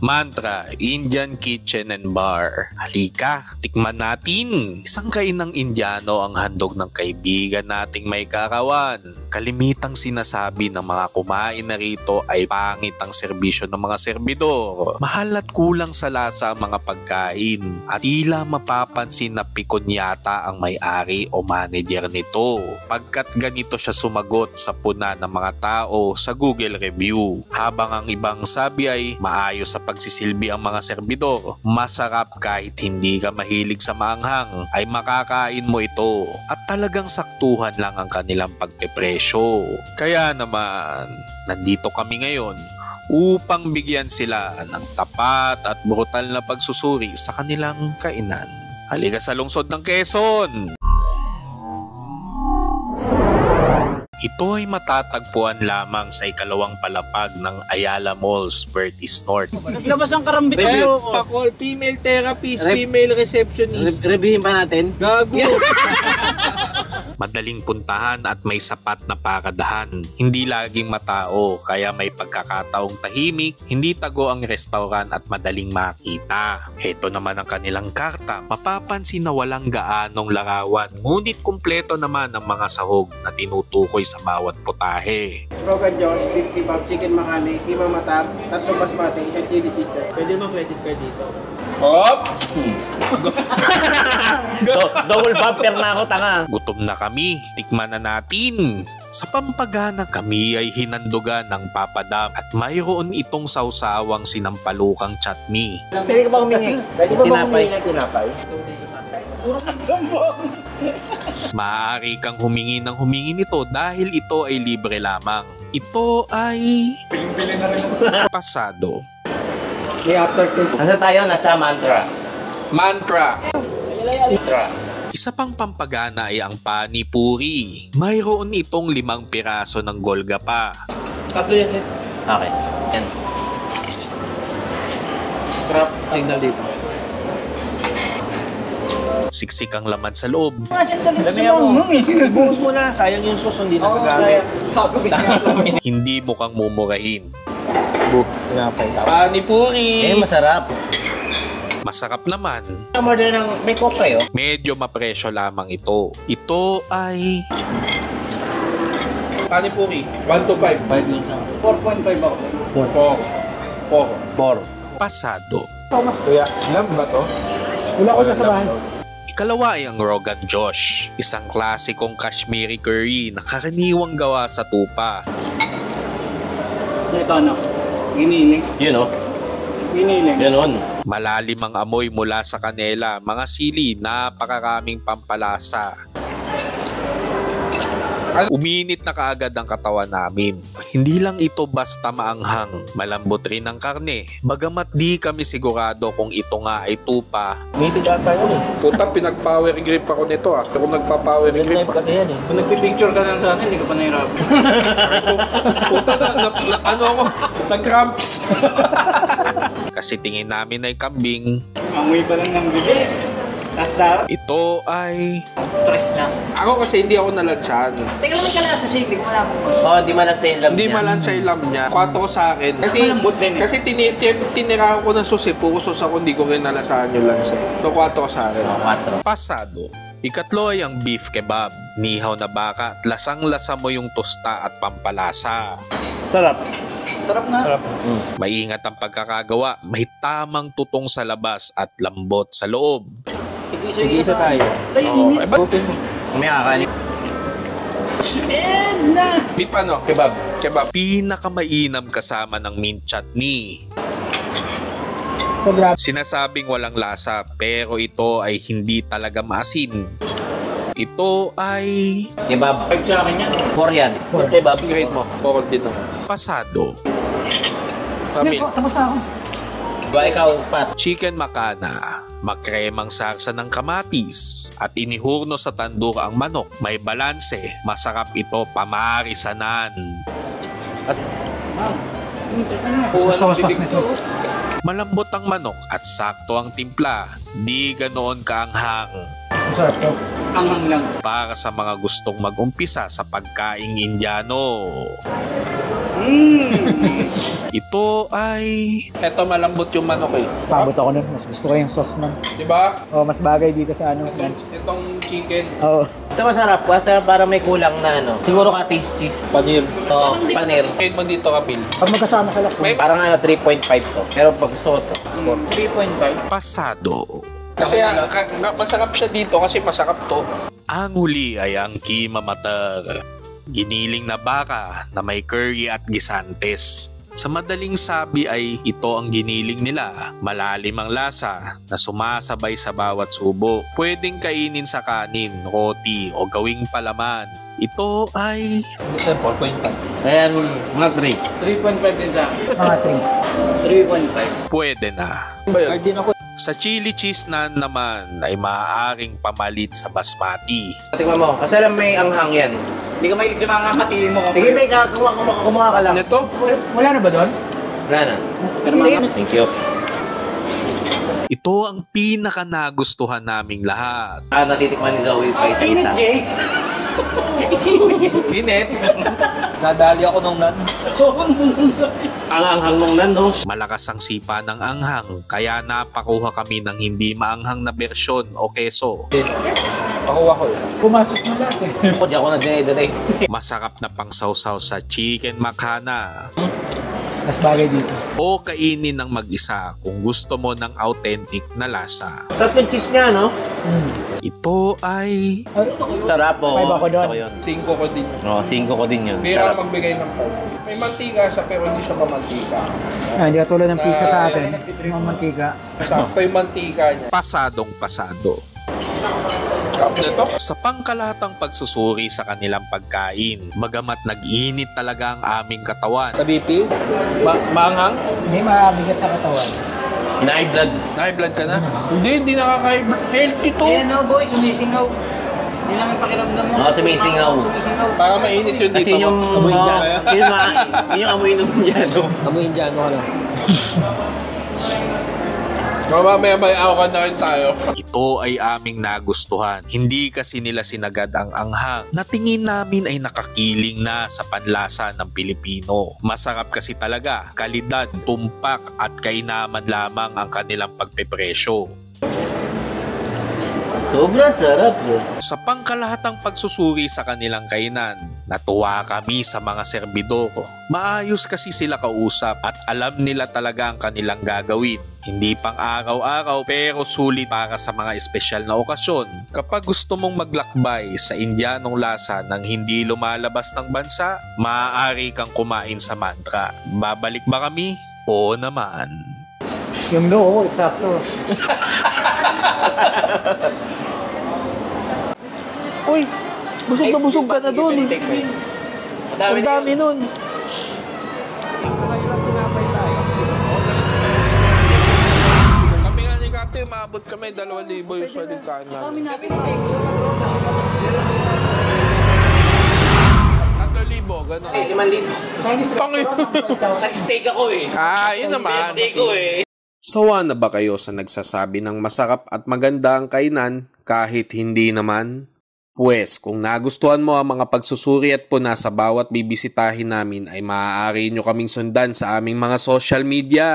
Mantra, Indian Kitchen and Bar. Halika, tikman natin. Isang kainang Indiano ang handog ng kaibigan nating may karawan. Kalimitang sinasabi ng mga kumain na rito ay pangit ang serbisyo ng mga serbidor. Mahal at kulang sa lasa ang mga pagkain. At tila mapapansin na pikon yata ang may-ari o manager nito. Pagkat ganito siya sumagot sa puna ng mga tao sa Google review. Habang ang ibang sabi ay maayos sa pagsisilbi ang mga serbidor. Masarap kahit hindi ka mahilig sa maanghang ay makakain mo ito. At talagang saktuhan lang ang kanilang pagpepresyo. Kaya naman, nandito kami ngayon upang bigyan sila ng tapat at brutal na pagsusuri sa kanilang kainan. Halika sa lungsod ng Quezon! Ito ay matatagpuan lamang sa ikalawang palapag ng Ayala Malls, Vertis North. Naglabas ang karambit tayo. Pakol, female therapist, female receptionist. Reviewin pa natin? Gago! Madaling puntahan at may sapat na paradahan. Hindi laging matao kaya may pagkakataong tahimik, hindi tago ang restaurant at madaling makita. Heto naman ang kanilang karta. Mapapansin na walang gaanong larawan, ngunit kumpleto naman ang mga sahog na tinutukoy sa bawat putahe. Rogan Josh, 50 pop, chicken makani, hima mata, tatlong basmati, isang chili cheese na. Pwede mang credit card dito. Hop! Double bumper na ako, tanga. Gutom na kami, tikman na natin. Sa Pampagana kami ay hinandugan ng papadam at mayroon itong sausawang sinampalukang chutney. Pwede ka ba humingi? Pwede ba humingi ng tinapay? Maaari kang humingi ng humingi nito dahil ito ay libre lamang. Ito ay pasado. May aftertaste. Nasa tayo? Nasa Mantra. Mantra. Isa pang Pampagana ay ang Pani Puri. Mayroon itong 5 piraso ng Golgappa. Tatlo yan eh. Okay. Yan. Crap signal dito. Siksik ang laman sa loob. Lamihan mo. Ibuhos mo na. Sayang yung sauce, hindi nagagamit. Hindi mo kang mumurahin. Tinapay tapos. Panipuri. Masarap. Masarap naman. Order ng may coke kayo? Medyo mapresyo lamang ito. Ito ay Panipuri. 1 to 5. 5 lang siya. 4.5 ako. 4. pasado. Kuya, ilan ba to? Wala ko sa bahay. Ikalawa ay ang Rogan Josh, isang klasikong Kashmiri curry na karaniwang gawa sa tupa. Ito ano? Giniling. Yun o. Giniling. Ganon. Malalim ang amoy mula sa kanela, mga sili, napakaraming pampalasa. Uminit na kaagad ang katawan namin. Hindi lang ito basta maanghang, malambot rin ang karne. Bagamat di kami sigurado kung ito nga ay tupa. Native ata yun eh. Puta, pinag-power grip ako nito ah. Pero nagpa-power Real grip life kasi yan eh. Kung nagpipicture ka lang sa akin, hindi ka pa nahirapan. Puta ano ako? Nag-cramps. Kasi tingin namin ay kambing. Amoy pa lang ng bibig. Tapos dapat, Ito ay press lang. Ako kasi hindi ako nalatsan. Teka lang, may kalasa siya, hindi ko malaman mo. Oo, di man sa ilam Hindi niya. malansay lang niya. 4 ko sa akin. Kasi, Malambot din eh. kasi tinirahan ko ng susi. Puro sus ako, hindi ko rin nalasahan yung lansay. So 4 ko sa akin. Oo, 4. pasado. Ikatlo ay ang beef kebab. Nihaw na baka at lasang-lasa mo yung tosta at pampalasa. Sarap. Sarap nga. Sarap. Maingat ang pagkakagawa. May tamang tutong sa labas at lambot sa loob. Sige-isa tayo. Ay, init. Open mo. May kakanin. Beef ano? Kebab. Kebab. Pinakamainam kasama ng mint chutney. Sinasabing walang lasa pero ito ay hindi talaga maasin. Ito ay Kebab. 5 sa akin yan. 4 yan. Kebab. Grade mo. Bukod din ako. pasado. Pamil. Tapos na ako. Ba ikaw, Pat? Chicken makana, makremang sarsa ng kamatis at inihurno sa tandur ang manok. May balanse, masarap ito pamarisanan. Sauce nito. Malambot ang manok at sakto ang timpla, di ganoon kaanghang. Masarap to. Anghang lang. Para sa mga gustong mag-umpisa sa pagkaing Indiano. Ito ay Ito malambot yung manok eh. Pabot ako nun. Mas gusto ko yung sauce nun. Diba? Oh, mas bagay dito sa ano. Itong chicken. Oh. Ito masarap. Masarap para may kulang na ano. Siguro cottage cheese. Panir. Oo, panir. Kain mo dito, Kapil. Pag magkasama sa lakto. Parang ano, 3.5 to. Pero pag gusto ko to. 3.5. pasado. Kasi masarap siya dito kasi masarap to. Ang huli ay ang kima matar. Giniling na baka na may curry at gisantes. Sa madaling sabi ay ito ang giniling nila. Malalim ang lasa na sumasabay sa bawat subo. Pwedeng kainin sa kanin, roti o gawing palaman. Ito ay Ito 4.5. Ayan, mga 3.5 din sa akin. Mga 3.5. pwede na. Din ako. Sa chili cheese naan naman ay maaaring pamalit sa basmati. Tingnan mo, kasi alam may anghang yan. Hindi ka mahilig sa mga katiin mo. Sige, may kumuha ka lang. Ito? 3. Wala na ba doon? Wala na. Thank you. Ito ang pinaka nagustuhan naming lahat. Natitikman ni Zoe pa Init, isa-isa. Jay. Init. Nadali ako nung nan. Ang anghang nung nando. Malakas ang sipa ng anghang, kaya napakuha kami ng hindi maanghang na bersyon o keso. Pakuha ko. Pumasok na lahat eh. Di ako nag-dinay. Masarap na pangsawsaw sa chicken makana. Mas bagay dito. O kainin ng mag-isa kung gusto mo ng authentic na lasa. Sarap yung cheese niya, no? Ito ay Sarap po. 5 ako doon. 5 ko din. Oo, 5 ko din yun. Bira Sarap. magbigay ng 5. May mantika siya pero hindi siya pamantika. Hindi ka tulad ng pizza sa atin. Mga mantika. Sakto yung mantika niya. pasadong pasado. Sarap nito. Sa pangkalahatang pagsusuri sa kanilang pagkain, magamat nag-init talaga ang aming katawan. Sa BP? Maanghang? Hindi mabigat sa katawan. High blood. High blood ka na? Hindi nakaka-high blood. Healthy to. Ayan o, boy, sumisingaw. Yun lang yung pakiramdam mo. Oo, sumisingaw. Sumisingaw. Para mainit yun dito. Kasi yung Amoy dyan. yun yung amoy ng Indiano. Amoy Indiano ka na. Mamaya may awakan na rin tayo. Ito ay aming nagustuhan. Hindi kasi nila sinagad ang anghang. Natingin namin ay nakakiling na sa panlasa ng Pilipino. Masarap kasi talaga. Kalidad, tumpak at kainaman lamang ang kanilang pagpepresyo. Sobra sarap. Sa pangkalahatang pagsusuri sa kanilang kainan, natuwa kami sa mga serbidor. Maayos kasi sila kausap at alam nila talaga ang kanilang gagawin. Hindi pang araw-araw pero sulit para sa mga espesyal na okasyon. Kapag gusto mong maglakbay sa Indianong lasa nang hindi lumalabas ng bansa, maaari kang kumain sa Mantra. Babalik ba kami? Oo naman. Yung loo, eksakto. Uy, busog na busog ka na doon eh. Ang dami nun. Kami nga ni Kate, maabot kami 2,000 yung paligkaan namin. 3,000, gano'n. 5,000. Pangin. Nag-steak ako eh. Yun naman. Birthday ko eh. Sawa na ba kayo sa nagsasabi ng masarap at maganda ang kainan kahit hindi naman? Pues, kung nagustuhan mo ang mga pagsusuri at puna sa bawat bibisitahin namin ay maaari nyo kaming sundan sa aming mga social media.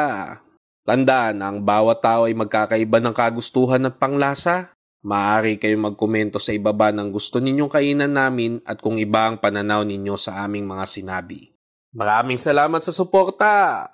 Tandaan, ang bawat tao ay magkakaiba ng kagustuhan at panglasa. Maaari kayong magkomento sa ibaba ng gusto ninyong kainan namin at kung iba ang pananaw ninyo sa aming mga sinabi. Maraming salamat sa suporta!